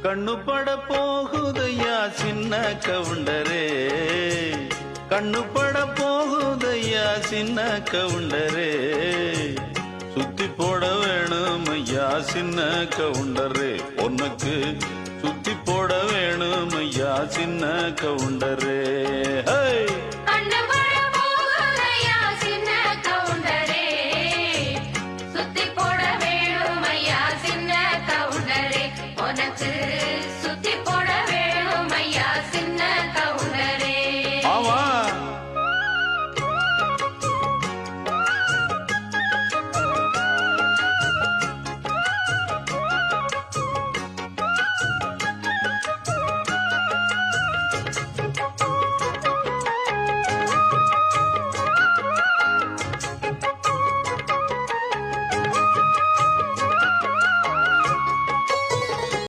கண்ணுப்பட போகுதையா சின்ன கவுண்டரே, கண்ணுப்பட போகுதையா சின்ன கவுண்டரே, சுத்தி போட வேணும் ஐயா சின்ன கவுண்டரே, உனக்கு சுத்தி போட வேணும் ஐயா சின்ன கவுண்டரே. உனக்கு